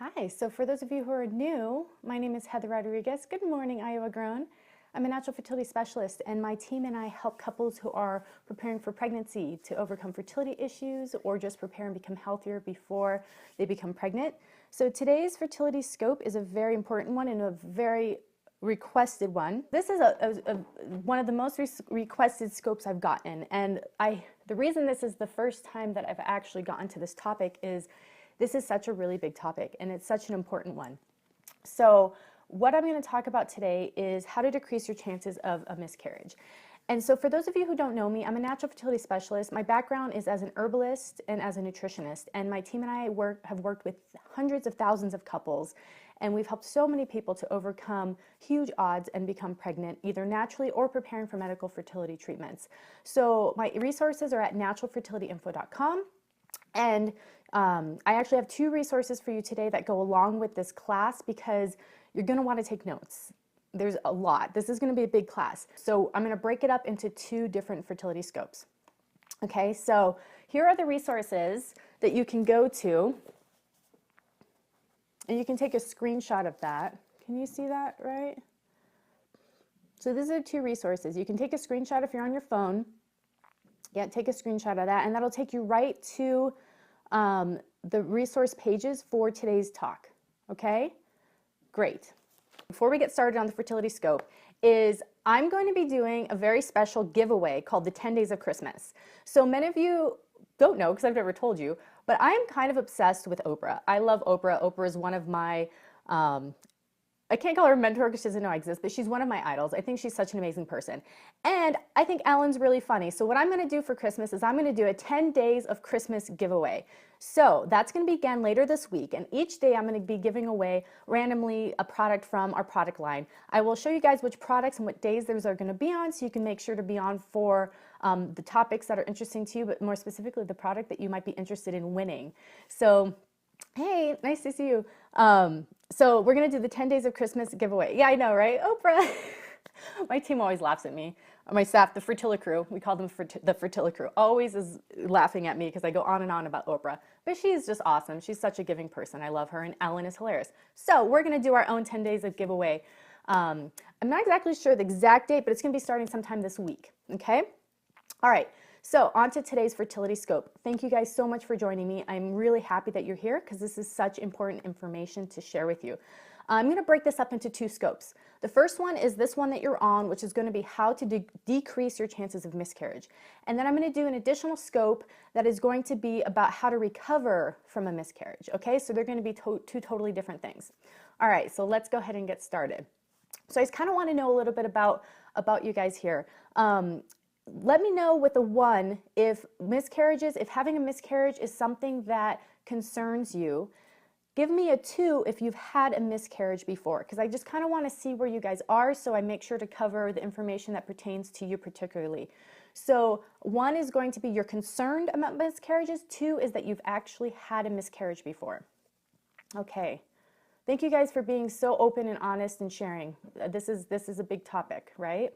Hi, so for those of you who are new, my name is Heather Rodriguez. Good morning, Iowa Grown. I'm a natural fertility specialist, and my team and I help couples who are preparing for pregnancy to overcome fertility issues or just prepare and become healthier before they become pregnant. So today's fertility scope is a very important one and a very requested one. This is one of the most requested scopes I've gotten, and the reason this is the first time that I've actually gotten to this topic is this is such a really big topic and it's such an important one. So what I'm going to talk about today is how to decrease your chances of a miscarriage. And so for those of you who don't know me, I'm a natural fertility specialist. My background is as an herbalist and as a nutritionist, and my team and I have worked with hundreds of thousands of couples, and we've helped so many people to overcome huge odds and become pregnant, either naturally or preparing for medical fertility treatments. So my resources are at naturalfertilityinfo.com. And I actually have two resources for you today that go along with this class because you're going to want to take notes. There's a lot. This is going to be a big class. So I'm going to break it up into two different fertility scopes. Okay, so here are the resources that you can go to. And you can take a screenshot of that. Can you see that, right? So these are two resources. You can take a screenshot if you're on your phone. Yeah, take a screenshot of that, and that'll take you right to the resource pages for today's talk. Okay? Great. Before we get started on the fertility scope, I'm going to be doing a very special giveaway called the 10 Days of Christmas. So many of you don't know because I've never told you, but I'm kind of obsessed with Oprah. I love Oprah. Oprah is one of my I can't call her a mentor because she doesn't know I exist, but she's one of my idols. I think she's such an amazing person. And I think Ellen's really funny. So what I'm going to do for Christmas is I'm going to do a 10 Days of Christmas giveaway. So that's going to begin later this week. And each day I'm going to be giving away randomly a product from our product line. I will show you guys which products and what days those are going to be on, so you can make sure to be on for the topics that are interesting to you, but more specifically the product that you might be interested in winning. So hey, nice to see you. So we're going to do the 10 Days of Christmas giveaway. Yeah, I know, right? Oprah. My team always laughs at me. My staff, the Fertility Crew, we call them the Fertility Crew, always is laughing at me because I go on and on about Oprah. But she's just awesome. She's such a giving person. I love her, and Ellen is hilarious. So we're going to do our own 10 Days of giveaway. I'm not exactly sure the exact date, but it's going to be starting sometime this week. Okay? All right. So on to today's fertility scope. Thank you guys so much for joining me. I'm really happy that you're here because this is such important information to share with you. I'm going to break this up into two scopes. The first one is this one that you're on, which is going to be how to decrease your chances of miscarriage. And then I'm going to do an additional scope that is going to be about how to recover from a miscarriage. Okay, so they're going to be two totally different things. All right, so let's go ahead and get started. So I just kind of want to know a little bit about you guys here. Let me know with a 1 if having a miscarriage is something that concerns you. Give me a 2 if you've had a miscarriage before, because I just kind of want to see where you guys are, so I make sure to cover the information that pertains to you particularly. So 1 is going to be you're concerned about miscarriages. 2 is that you've actually had a miscarriage before. Okay. Thank you guys for being so open and honest and sharing. This is a big topic, right?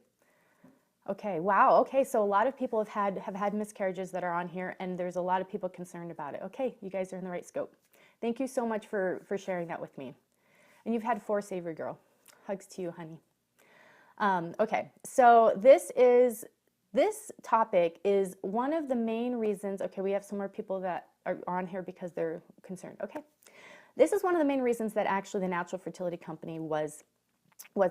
Okay, wow. Okay, so a lot of people have had miscarriages that are on here, and there's a lot of people concerned about it. Okay, you guys are in the right scope. Thank you so much for sharing that with me. And you've had 4 Savory Girl. Hugs to you, honey. Okay, so this topic is one of the main reasons. Okay, we have some more people that are on here because they're concerned. Okay, this is one of the main reasons that actually the Natural Fertility Company was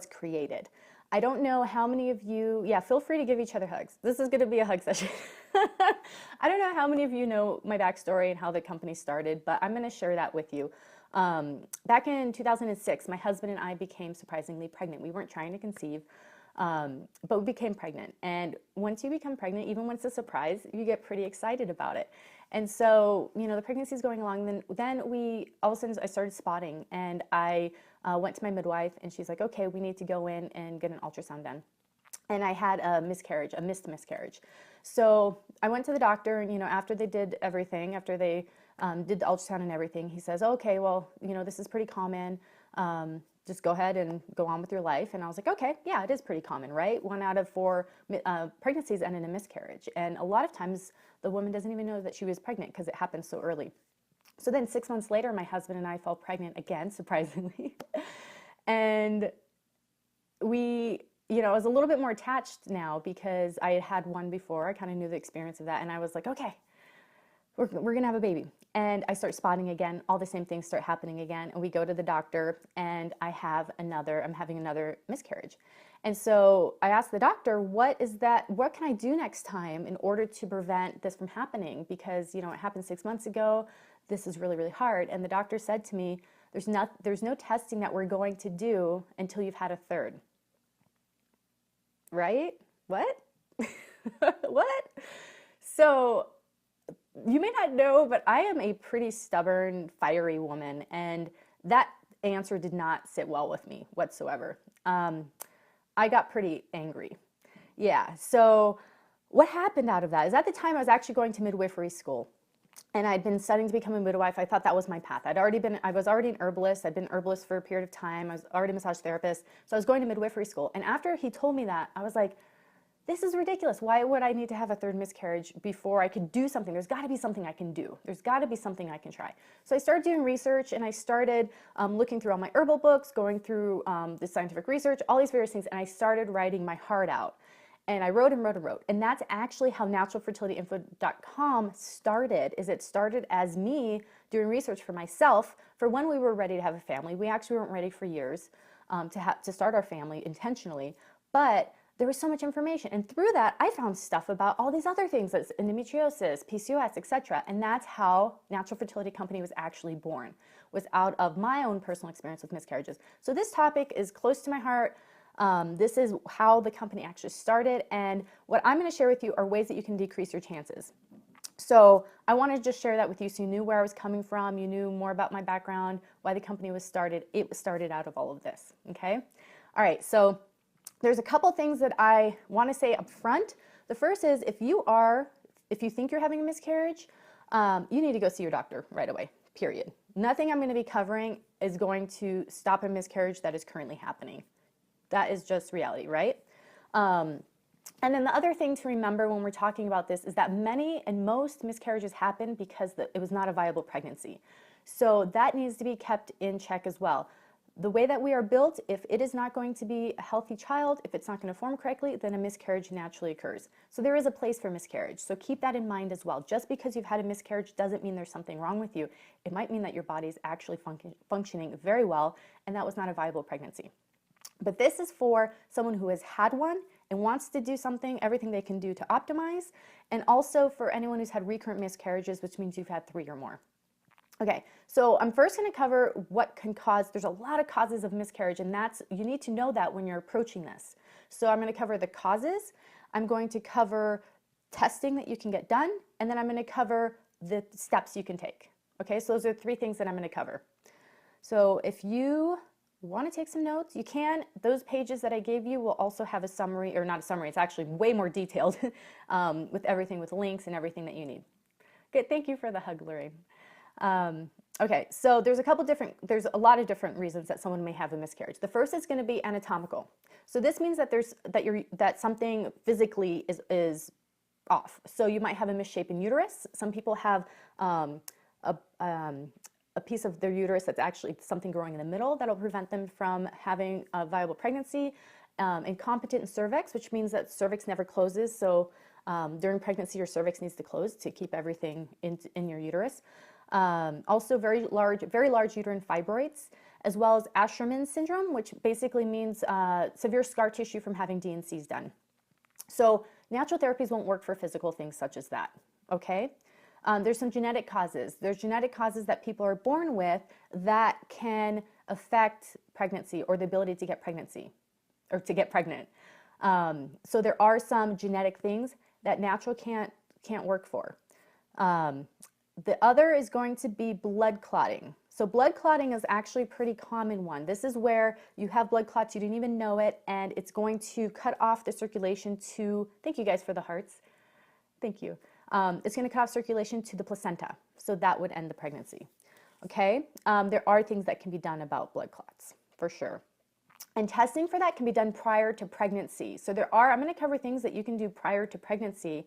created. I don't know how many of you, yeah, feel free to give each other hugs. This is going to be a hug session. I don't know how many of you know my backstory and how the company started, but I'm going to share that with you. Back in 2006, my husband and I became surprisingly pregnant. We weren't trying to conceive, but we became pregnant. And once you become pregnant, even when it's a surprise, you get pretty excited about it. And so, the pregnancy is going along. Then all of a sudden, I started spotting, and I went to my midwife, and she's like, okay, we need to go in and get an ultrasound done. And I had a miscarriage, a missed miscarriage. So I went to the doctor, and, after they did everything, after they did the ultrasound and everything, he says, okay, well, this is pretty common. Just go ahead and go on with your life. And I was like, okay, yeah, it is pretty common, right? 1 out of 4 pregnancies end in a miscarriage. And a lot of times the woman doesn't even know that she was pregnant because it happens so early. So then 6 months later, my husband and I fell pregnant again, surprisingly. And we, I was a little bit more attached now because I had had one before. I kind of knew the experience of that. And I was like, okay, we're going to have a baby. And I start spotting again. All the same things start happening again. And we go to the doctor and I'm having another miscarriage. And so I asked the doctor, what can I do next time in order to prevent this from happening? Because, it happened 6 months ago. This is really, really hard. And the doctor said to me, there's no testing that we're going to do until you've had a third. Right? What? What? So you may not know, but I am a pretty stubborn, fiery woman. And that answer did not sit well with me whatsoever. I got pretty angry. Yeah. So what happened out of that is at the time I was actually going to midwifery school. And I'd been studying to become a midwife. I thought that was my path. I was already an herbalist. I'd been herbalist for a period of time. I was already a massage therapist. So I was going to midwifery school. And after he told me that, I was like, this is ridiculous. Why would I need to have a third miscarriage before I could do something? There's got to be something I can do. There's got to be something I can try. So I started doing research and I started looking through all my herbal books, going through the scientific research, all these various things. And I started writing my heart out. And I wrote and wrote and wrote. And that's actually how naturalfertilityinfo.com started. It started as me doing research for myself for when we were ready to have a family. We actually weren't ready for years to start our family intentionally. But there was so much information. And through that, I found stuff about all these other things, like endometriosis, PCOS, etc. And that's how Natural Fertility Company was actually born, was out of my own personal experience with miscarriages. So this topic is close to my heart. This is how the company actually started, and what I'm going to share with you are ways that you can decrease your chances. So I want to just share that with you so you knew where I was coming from, you knew more about my background, why the company was started. It was started out of all of this, okay? All right, so there's a couple things that I want to say up front. The first is if you think you're having a miscarriage, you need to go see your doctor right away, period. Nothing I'm going to be covering is going to stop a miscarriage that is currently happening. That is just reality, right? And then the other thing to remember when we're talking about this is that many and most miscarriages happen because it was not a viable pregnancy. So that needs to be kept in check as well. The way that we are built, if it is not going to be a healthy child, if it's not going to form correctly, then a miscarriage naturally occurs. So there is a place for miscarriage. So keep that in mind as well. Just because you've had a miscarriage doesn't mean there's something wrong with you. It might mean that your body is actually functioning very well, and that was not a viable pregnancy. But this is for someone who has had one and wants to do everything they can do to optimize, and also for anyone who's had recurrent miscarriages, which means you've had 3 or more. Okay, so I'm first going to cover what can cause, there's a lot of causes of miscarriage, and you need to know that when you're approaching this. So I'm going to cover the causes, I'm going to cover testing that you can get done, and then I'm going to cover the steps you can take. Okay, so those are 3 things that I'm going to cover. So if you want to take some notes, you can. Those pages that I gave you will also have a summary, or not a summary, it's actually way more detailed with everything, with links and everything that you need. Good, thank you for the hug, Lorraine. Okay, so there's a lot of different reasons that someone may have a miscarriage. The first is going to be anatomical. So this means that something physically is off. So you might have a misshapen uterus. Some people have a piece of their uterus that's actually something growing in the middle that'll prevent them from having a viable pregnancy. Incompetent cervix, which means that cervix never closes. So during pregnancy, your cervix needs to close to keep everything in your uterus. Also very large uterine fibroids, as well as Asherman syndrome, which basically means severe scar tissue from having D&Cs done. So natural therapies won't work for physical things such as that, okay? There's some genetic causes. There's genetic causes that people are born with that can affect pregnancy or the ability to get pregnancy or to get pregnant. So there are some genetic things that natural can't work for. The other is going to be blood clotting. So blood clotting is actually a pretty common one. This is where you have blood clots, you didn't even know it, and it's going to cut off the circulation to, thank you guys for the hearts. Thank you. It's going to cut off circulation to the placenta. So that would end the pregnancy. Okay? There are things that can be done about blood clots, for sure. And testing for that can be done prior to pregnancy. So I'm going to cover things that you can do prior to pregnancy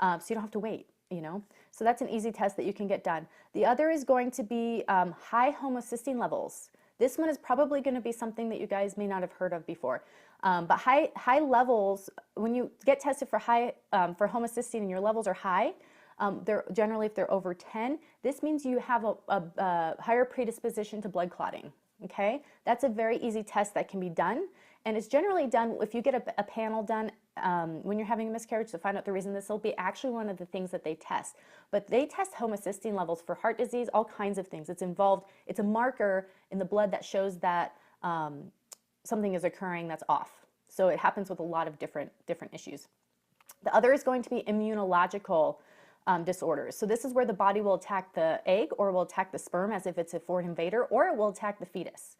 so you don't have to wait. you know. So that's an easy test that you can get done. The other is going to be high homocysteine levels. This one is probably going to be something that you guys may not have heard of before. But high levels, when you get tested for for homocysteine and your levels are high, they're generally, if they're over 10, this means you have a higher predisposition to blood clotting. Okay, that's a very easy test that can be done, and it's generally done if you get a panel done when you're having a miscarriage to find out the reason. This will be actually one of the things that they test. But they test homocysteine levels for heart disease, all kinds of things. It's involved. It's a marker in the blood that shows that something is occurring that's off. So it happens with a lot of different issues. The other is going to be immunological disorders. So this is where the body will attack the egg or will attack the sperm as if it's a foreign invader, or it will attack the fetus.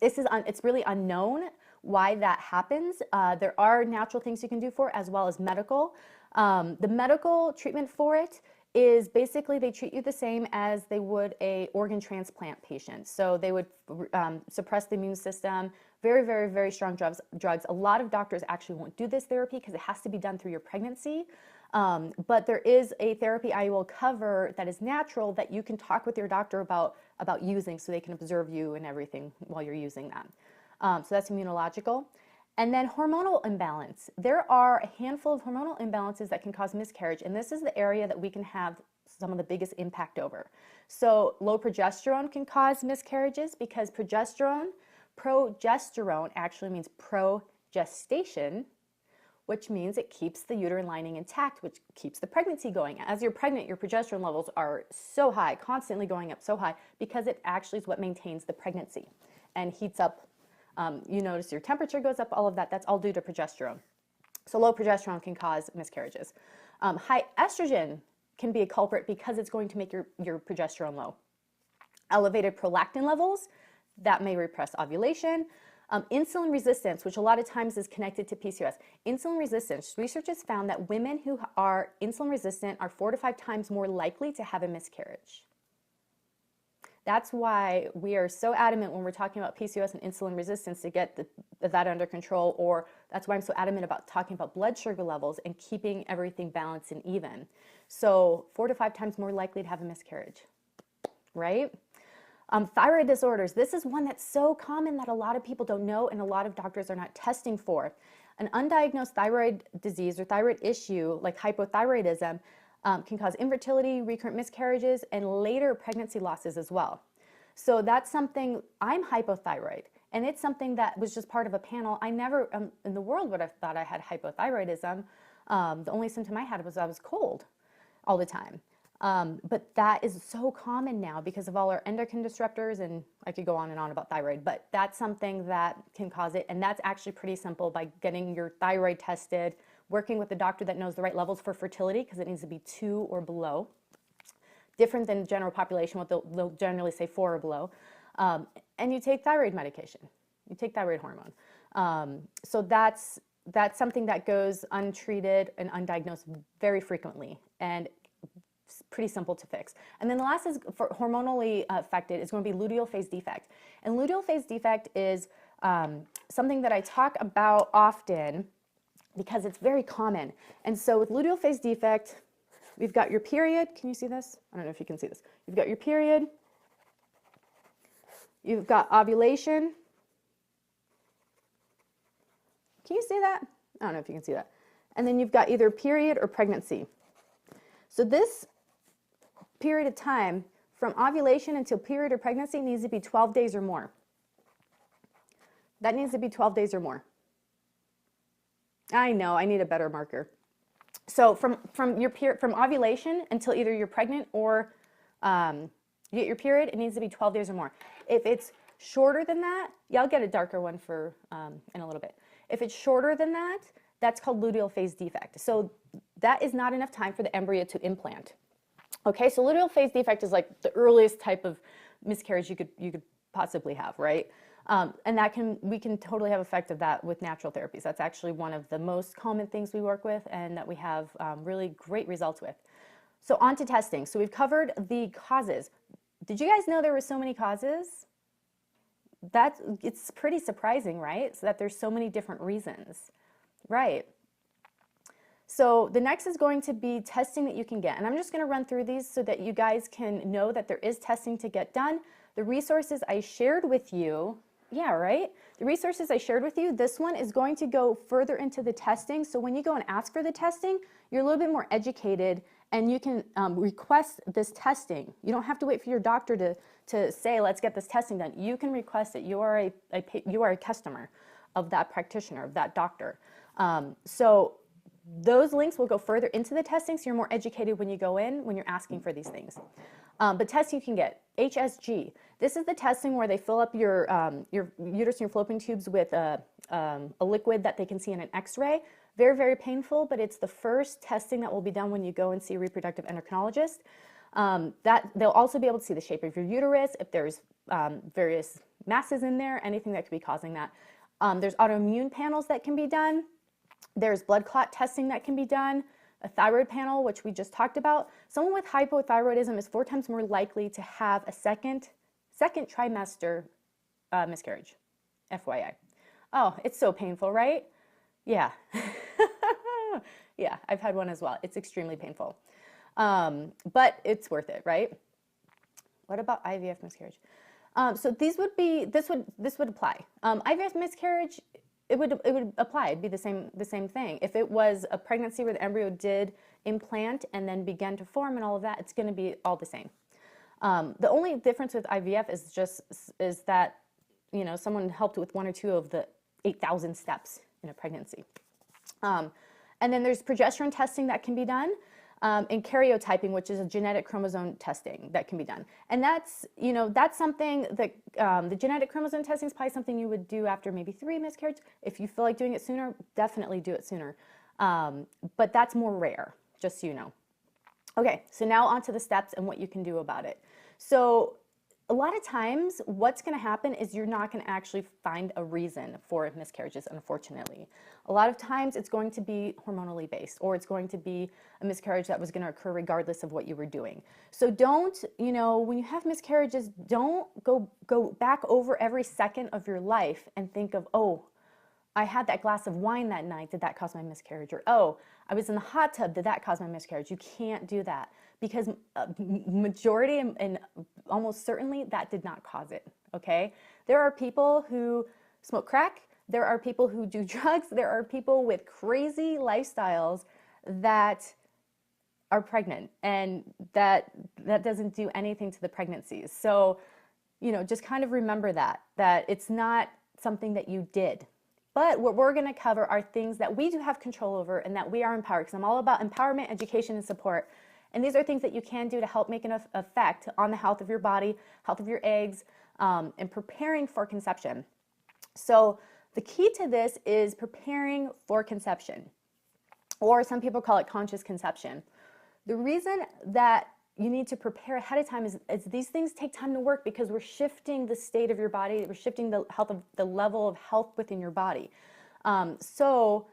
It's really unknown why that happens. There are natural things you can do for it, as well as medical. The medical treatment for it is basically they treat you the same as they would a organ transplant patient. So they would suppress the immune system, very, very, very strong drugs. A lot of doctors actually won't do this therapy because it has to be done through your pregnancy. But there is a therapy I will cover that is natural that you can talk with your doctor about using, so they can observe you and everything while you're using that. So that's immunological. And then hormonal imbalance. There are a handful of hormonal imbalances that can cause miscarriage, and this is the area that we can have some of the biggest impact over. So low progesterone can cause miscarriages because progesterone actually means progestation, which means it keeps the uterine lining intact, which keeps the pregnancy going. As you're pregnant, your progesterone levels are so high, constantly going up so high, because it actually is what maintains the pregnancy and heats up. You notice your temperature goes up, all of that. That's all due to progesterone. So low progesterone can cause miscarriages. High estrogen can be a culprit because it's going to make your progesterone low. Elevated prolactin levels, that may repress ovulation. Insulin resistance, which a lot of times is connected to PCOS. Insulin resistance, research has found that women who are insulin resistant are 4 to 5 times more likely to have a miscarriage. That's why we are so adamant when we're talking about PCOS and insulin resistance to get that under control, or that's why I'm so adamant about talking about blood sugar levels and keeping everything balanced and even. So 4 to 5 times more likely to have a miscarriage, right? Thyroid disorders. This is one that's so common that a lot of people don't know and a lot of doctors are not testing for. An undiagnosed thyroid disease or thyroid issue like hypothyroidism can cause infertility, recurrent miscarriages, and later pregnancy losses as well. So that's something, I'm hypothyroid, and it's something that was just part of a panel. I never in the world would have thought I had hypothyroidism. The only symptom I had was I was cold all the time. But that is so common now because of all our endocrine disruptors, and I could go on and on about thyroid, but that's something that can cause it, and that's actually pretty simple by getting your thyroid tested, working with the doctor that knows the right levels for fertility because it needs to be 2 or below. Different than general population, what they'll generally say 4 or below. And you take thyroid medication. You take thyroid hormone. So that's something that goes untreated and undiagnosed very frequently, and it's pretty simple to fix. And then the last is for hormonally affected is going to be luteal phase defect. And luteal phase defect is something that I talk about often because it's very common. And so with luteal phase defect, we've got your period. Can you see this? I don't know if you can see this. You've got your period. You've got ovulation. Can you see that? I don't know if you can see that. And then you've got either period or pregnancy. So this period of time from ovulation until period or pregnancy needs to be 12 days or more. That needs to be 12 days or more. I know, I need a better marker. So from ovulation until either you're pregnant or you get your period, it needs to be 12 days or more. If it's shorter than that, yeah, I'll get a darker one for in a little bit. If it's shorter than that, that's called luteal phase defect. So that is not enough time for the embryo to implant. Okay, so luteal phase defect is like the earliest type of miscarriage you could possibly have, right? And we can totally have effect of that with natural therapies. That's actually one of the most common things we work with and that we have really great results with. So on to testing. So we've covered the causes. Did you guys know there were so many causes? It's pretty surprising, right? So that there's so many different reasons, right? So the next is going to be testing that you can get. And I'm just going to run through these so that you guys can know that there is testing to get done. The resources I shared with you, yeah, right? The resources I shared with you, this one is going to go further into the testing. So when you go and ask for the testing, you're a little bit more educated and you can request this testing. You don't have to wait for your doctor to say, let's get this testing done. You can request it. You are a customer of that practitioner, of that doctor. So those links will go further into the testing, so you're more educated when you go in, when you're asking for these things. But tests you can get, HSG. This is the testing where they fill up your uterus and your fallopian tubes with a liquid that they can see in an x-ray. Very, very painful, but it's the first testing that will be done when you go and see a reproductive endocrinologist. That they'll also be able to see the shape of your uterus, if there's various masses in there, anything that could be causing that. There's autoimmune panels that can be done. There's blood clot testing that can be done, a thyroid panel, which we just talked about. Someone with hypothyroidism is 4 times more likely to have a second trimester miscarriage, FYI. Oh, it's so painful, right? Yeah. Yeah, I've had one as well. It's extremely painful. But it's worth it, right? What about IVF miscarriage? So this would apply. IVF miscarriage, it would apply. It'd be the same thing. If it was a pregnancy where the embryo did implant and then began to form and all of that, it's going to be all the same. The only difference with IVF is that, you know, someone helped with 1 or 2 of the 8,000 steps in a pregnancy. And then there's progesterone testing that can be done. And karyotyping, which is a genetic chromosome testing that can be done. And that's, you know, that's something that the genetic chromosome testing is probably something you would do after maybe 3 miscarriages. If you feel like doing it sooner, definitely do it sooner. But that's more rare, just so you know. Okay, so now on to the steps and what you can do about it. So a lot of times what's going to happen is you're not going to actually find a reason for miscarriages, unfortunately. A lot of times it's going to be hormonally based, or it's going to be a miscarriage that was going to occur regardless of what you were doing. So don't, you know, when you have miscarriages, don't go back over every second of your life and think of, oh, I had that glass of wine that night, did that cause my miscarriage? Or, oh, I was in the hot tub, did that cause my miscarriage? You can't do that, because majority and almost certainly that did not cause it, okay? There are people who smoke crack, there are people who do drugs, there are people with crazy lifestyles that are pregnant, and that doesn't do anything to the pregnancies. So, you know, just kind of remember that it's not something that you did. But what we're going to cover are things that we do have control over and that we are empowered, because I'm all about empowerment, education, and support. And these are things that you can do to help make an effect on the health of your body, health of your eggs, and preparing for conception. So the key to this is preparing for conception, or some people call it conscious conception. The reason that you need to prepare ahead of time is these things take time to work, because we're shifting the state of your body, we're shifting the level of health within your body. So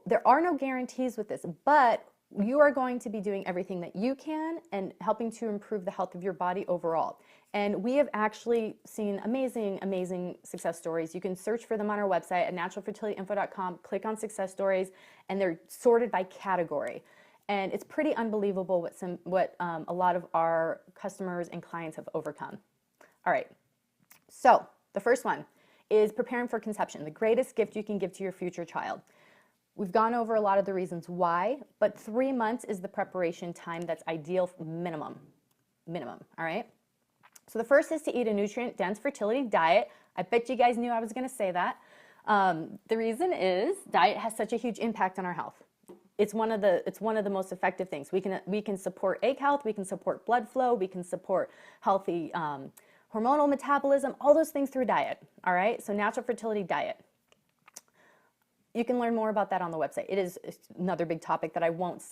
there are no guarantees with this, but you are going to be doing everything that you can and helping to improve the health of your body overall. And we have actually seen amazing, amazing success stories. You can search for them on our website at naturalfertilityinfo.com, click on success stories, and they're sorted by category. And it's pretty unbelievable what a lot of our customers and clients have overcome. All right, so the first one is preparing for conception, the greatest gift you can give to your future child. We've gone over a lot of the reasons why, but 3 months is the preparation time that's ideal, minimum, all right? So the first is to eat a nutrient-dense fertility diet. I bet you guys knew I was gonna say that. The reason is diet has such a huge impact on our health. It's one of the most effective things. We can support egg health, we can support blood flow, we can support healthy hormonal metabolism, all those things through diet, all right? So natural fertility diet. You can learn more about that on the website. It is another big topic that I won't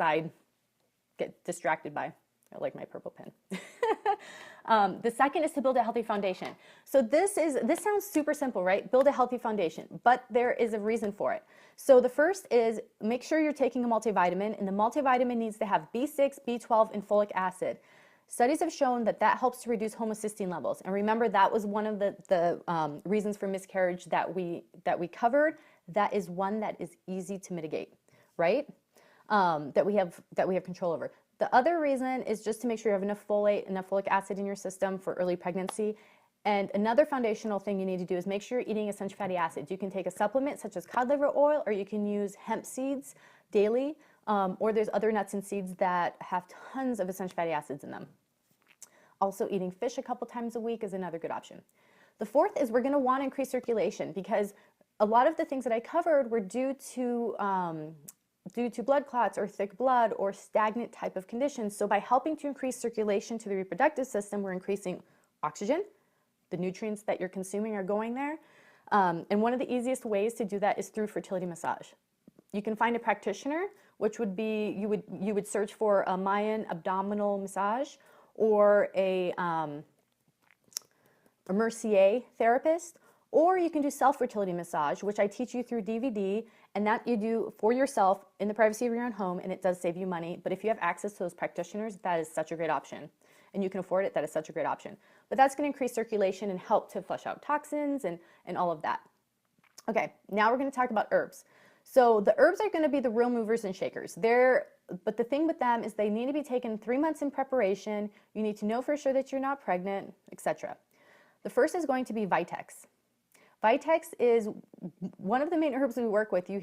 get distracted by. I like my purple pen. The second is to build a healthy foundation. So this sounds super simple, right? Build a healthy foundation, but there is a reason for it. So the first is make sure you're taking a multivitamin, and the multivitamin needs to have B6, B12, and folic acid. Studies have shown that helps to reduce homocysteine levels. And remember, that was one of the reasons for miscarriage that we covered. That is one that is easy to mitigate, right? that we have control over. The other reason is just to make sure you have enough folate, enough folic acid in your system for early pregnancy. And another foundational thing you need to do is make sure you're eating essential fatty acids. You can take a supplement such as cod liver oil, or you can use hemp seeds daily, or there's other nuts and seeds that have tons of essential fatty acids in them. Also, eating fish a couple times a week is another good option. The fourth is we're going to want to increase circulation, because a lot of the things that I covered were due to blood clots or thick blood or stagnant type of conditions. So by helping to increase circulation to the reproductive system, we're increasing oxygen. The nutrients that you're consuming are going there. And one of the easiest ways to do that is through fertility massage. You can find a practitioner, which would be, you would search for a Mayan abdominal massage, or a Mercier therapist, or you can do self-fertility massage, which I teach you through DVD, and that you do for yourself in the privacy of your own home, and it does save you money. But if you have access to those practitioners, that is such a great option. And you can afford it, that is such a great option. But that's going to increase circulation and help to flush out toxins and all of that. Okay, now we're going to talk about herbs. So the herbs are going to be the real movers and shakers. But the thing with them is they need to be taken 3 months in preparation. You need to know for sure that you're not pregnant, etc. The first is going to be Vitex. Vitex is one of the main herbs we work with. You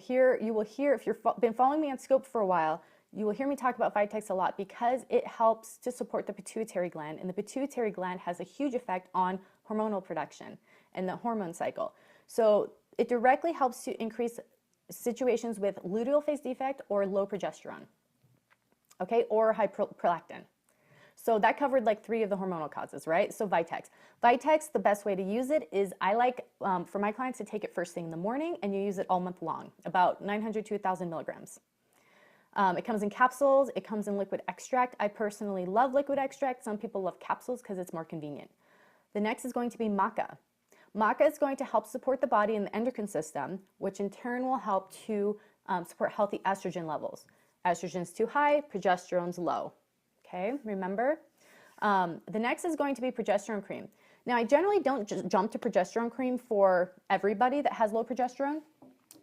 will hear, if you've been following me on Scope for a while, you will hear me talk about Vitex a lot, because it helps to support the pituitary gland, and the pituitary gland has a huge effect on hormonal production and the hormone cycle. So it directly helps to increase situations with luteal phase defect or low progesterone, okay, or high prolactin. So that covered like 3 of the hormonal causes, right? So Vitex. Vitex, the best way to use it is, I like for my clients to take it first thing in the morning, and you use it all month long, about 900 to 1,000 milligrams. It comes in capsules, it comes in liquid extract. I personally love liquid extract. Some people love capsules because it's more convenient. The next is going to be maca. Maca is going to help support the body and the endocrine system, which in turn will help to support healthy estrogen levels. Estrogen's too high, progesterone's low. Okay, remember? The next is going to be progesterone cream. Now, I generally don't just jump to progesterone cream for everybody that has low progesterone.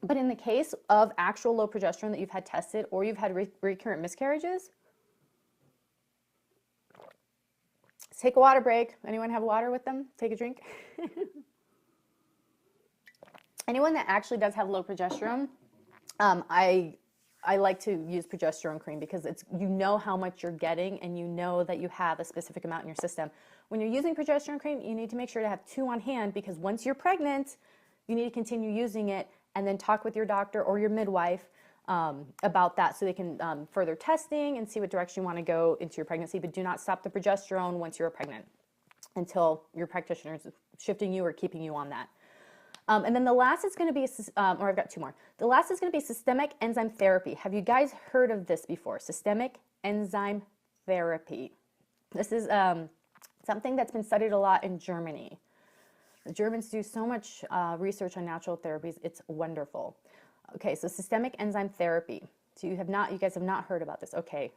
But in the case of actual low progesterone that you've had tested, or you've had recurrent miscarriages, let's take a water break. Anyone have water with them? Take a drink. Anyone that actually does have low progesterone, I like to use progesterone cream, because it's, you know how much you're getting, and you know that you have a specific amount in your system. When you're using progesterone cream, you need to make sure to have 2 on hand, because once you're pregnant, you need to continue using it, and then talk with your doctor or your midwife about that, so they can further testing and see what direction you want to go into your pregnancy. But do not stop the progesterone once you're pregnant until your practitioner is shifting you or keeping you on that. And then the last is going to be, or I've got 2 more. The last is going to be systemic enzyme therapy. Have you guys heard of this before? Systemic enzyme therapy. This is something that's been studied a lot in Germany. The Germans do so much research on natural therapies. It's wonderful. Okay, so systemic enzyme therapy. So you guys have not heard about this. Okay.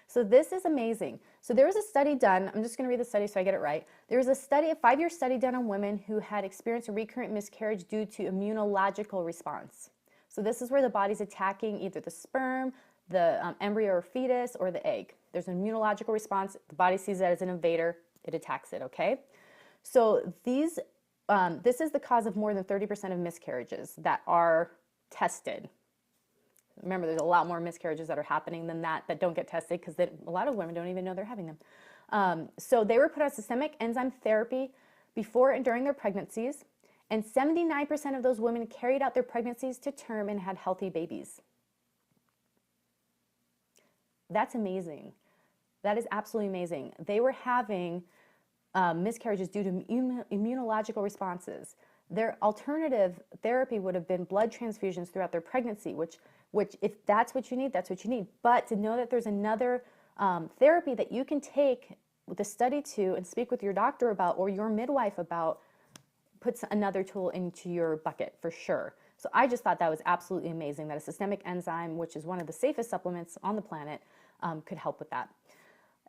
So this is amazing. So there was a study done. I'm just going to read the study so I get it right. There was a 5-year study done on women who had experienced a recurrent miscarriage due to immunological response. So this is where the body's attacking either the sperm, the embryo or fetus, or the egg. There's an immunological response. The body sees that as an invader. It attacks it, okay? So this is the cause of more than 30% of miscarriages that are tested. Remember, there's a lot more miscarriages that are happening than that don't get tested, because a lot of women don't even know they're having them. So they were put on systemic enzyme therapy before and during their pregnancies, and 79% of those women carried out their pregnancies to term and had healthy babies. That's amazing. That is absolutely amazing. They were having miscarriages due to immunological responses. Their alternative therapy would have been blood transfusions throughout their pregnancy, which if that's what you need, that's what you need. But to know that there's another therapy that you can take the study to and speak with your doctor about, or your midwife about, puts another tool into your bucket for sure. So I just thought that was absolutely amazing that a systemic enzyme, which is one of the safest supplements on the planet, could help with that.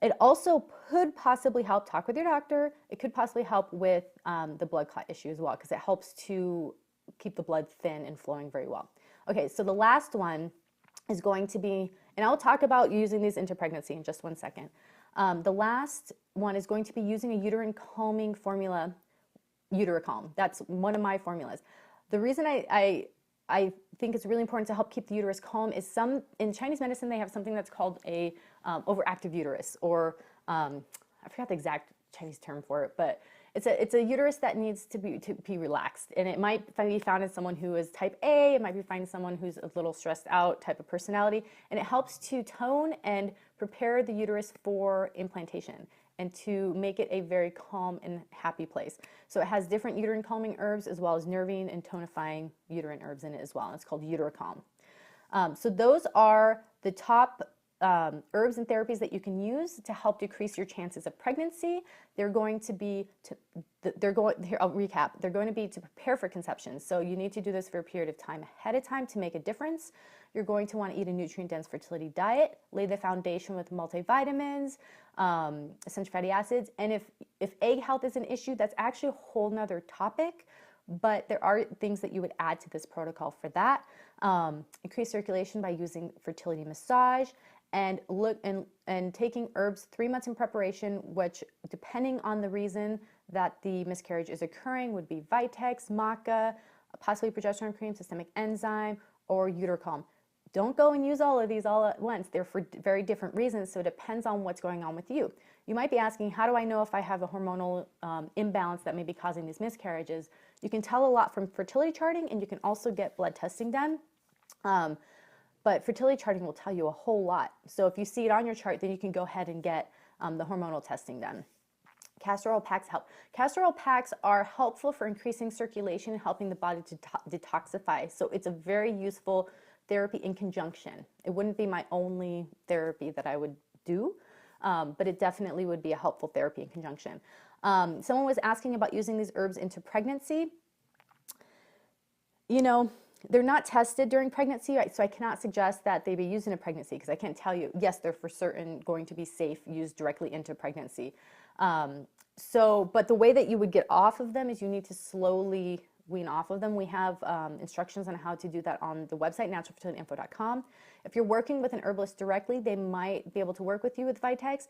It also could possibly help, talk with your doctor, it could possibly help with the blood clot issue as well, because it helps to keep the blood thin and flowing very well. Okay, so the last one is going to be And I'll talk about using these into pregnancy in just one second. The last one is going to be using a uterine calming formula, Utericalm. That's one of my formulas. The reason I think it's really important to help keep the uterus calm is in Chinese medicine, they have something that's called a overactive uterus, or I forgot the exact Chinese term for it, but it's a uterus that needs to be relaxed, and it might be found in someone who is type A. It might be found in someone who's a little stressed out type of personality, and it helps to tone and prepare the uterus for implantation and to make it a very calm and happy place. So it has different uterine calming herbs as well as nervine and tonifying uterine herbs in it as well. And it's called Utericalm. So those are the top herbs and therapies that you can use to help decrease your chances of pregnancy. They're going to be, here, I'll recap, they're going to be to prepare for conception. So you need to do this for a period of time ahead of time to make a difference. You're going to want to eat a nutrient-dense fertility diet, lay the foundation with multivitamins, essential fatty acids, and if egg health is an issue, that's actually a whole nother topic, but there are things that you would add to this protocol for that. Increase circulation by using fertility massage, and taking herbs 3 months in preparation, which, depending on the reason that the miscarriage is occurring, would be Vitex, maca, possibly progesterone cream, systemic enzyme, or Utericalm. Don't go and use all of these all at once. They're for very different reasons, so it depends on what's going on with you. You might be asking, how do I know if I have a hormonal imbalance that may be causing these miscarriages? You can tell a lot from fertility charting, and you can also get blood testing done. But fertility charting will tell you a whole lot. So if you see it on your chart, then you can go ahead and get the hormonal testing done. Castor oil packs help. Castor oil packs are helpful for increasing circulation and helping the body to detoxify. So it's a very useful therapy in conjunction. It wouldn't be my only therapy that I would do, but it definitely would be a helpful therapy in conjunction. Someone was asking about using these herbs into pregnancy. You know, they're not tested during pregnancy, right? So I cannot suggest that they be used in a pregnancy, because I can't tell you, yes, they're for certain going to be safe used directly into pregnancy. But the way that you would get off of them is you need to slowly wean off of them. We have instructions on how to do that on the website, naturalfertilityinfo.com. If you're working with an herbalist directly, they might be able to work with you with Vitex.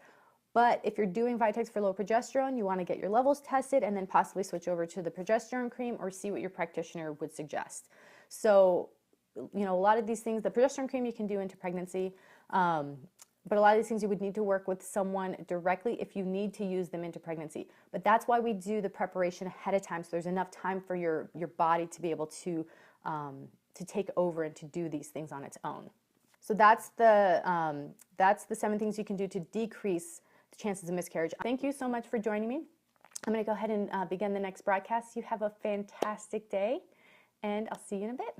But if you're doing Vitex for low progesterone, you want to get your levels tested and then possibly switch over to the progesterone cream or see what your practitioner would suggest. So, you know, a lot of these things, the progesterone cream you can do into pregnancy, but a lot of these things you would need to work with someone directly if you need to use them into pregnancy. But that's why we do the preparation ahead of time, so there's enough time for your body to be able to take over and to do these things on its own. So that's the 7 things you can do to decrease the chances of miscarriage. Thank you so much for joining me. I'm going to go ahead and begin the next broadcast. You have a fantastic day, and I'll see you in a bit.